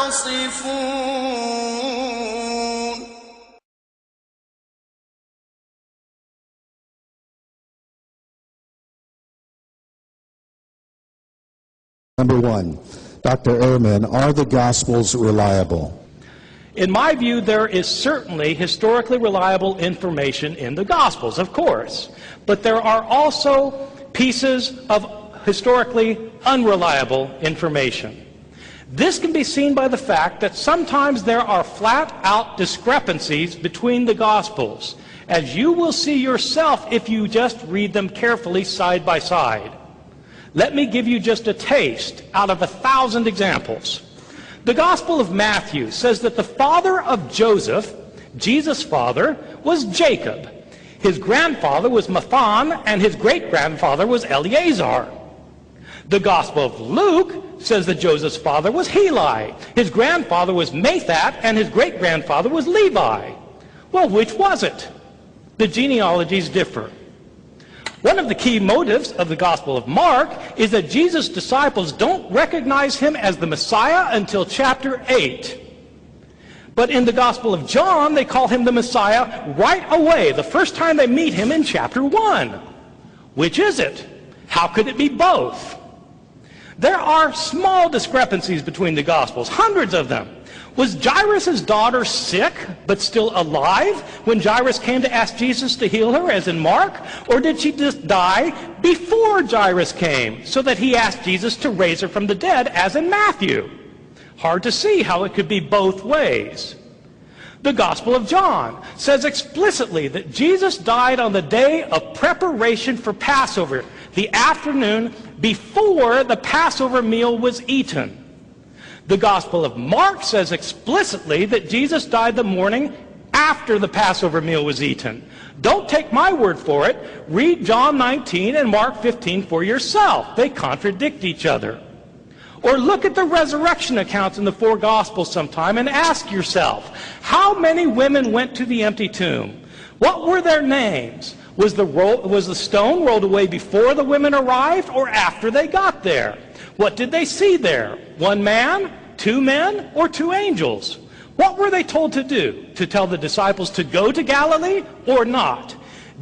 تصفون. Number one, Dr. Ehrman, are the Gospels reliable? In my view, there is certainly historically reliable information in the Gospels, of course. But there are also pieces of historically unreliable information. This can be seen by the fact that sometimes there are flat-out discrepancies between the Gospels, as you will see yourself if you just read them carefully side by side. Let me give you just a taste out of 1,000 examples. The Gospel of Matthew says that the father of Joseph, Jesus' father, was Jacob. His grandfather was Mathan, and his great-grandfather was Eleazar. The Gospel of Luke says that Joseph's father was Heli. His grandfather was Mathat, and his great-grandfather was Levi. Well, which was it? The genealogies differ. One of the key motives of the Gospel of Mark is that Jesus' disciples don't recognize him as the Messiah until chapter 8. But in the Gospel of John, they call him the Messiah right away, the first time they meet him in chapter 1. Which is it? How could it be both? There are small discrepancies between the Gospels, hundreds of them. Was Jairus' daughter sick but still alive when Jairus came to ask Jesus to heal her, as in Mark? Or did she just die before Jairus came, so that he asked Jesus to raise her from the dead, as in Matthew? Hard to see how it could be both ways. The Gospel of John says explicitly that Jesus died on the day of preparation for Passover, the afternoon before the Passover meal was eaten. The Gospel of Mark says explicitly that Jesus died the morning after the Passover meal was eaten. Don't take my word for it. Read John 19 and Mark 15 for yourself. They contradict each other. Or look at the resurrection accounts in the four Gospels sometime and ask yourself, how many women went to the empty tomb? What were their names? Was the stone rolled away before the women arrived or after they got there? What did they see there? One man, two men, or two angels? What were they told to do? To tell the disciples to go to Galilee or not?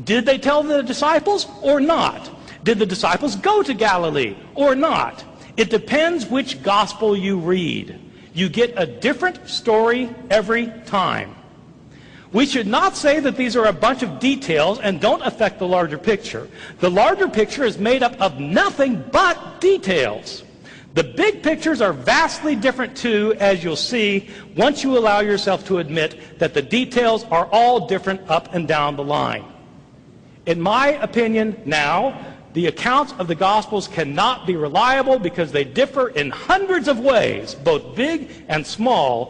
Did they tell the disciples or not? Did the disciples go to Galilee or not? It depends which gospel you read. You get a different story every time. We should not say that these are a bunch of details and don't affect the larger picture. The larger picture is made up of nothing but details. The big pictures are vastly different too, as you'll see once you allow yourself to admit that the details are all different up and down the line. In my opinion now, the accounts of the Gospels cannot be reliable because they differ in hundreds of ways, both big and small.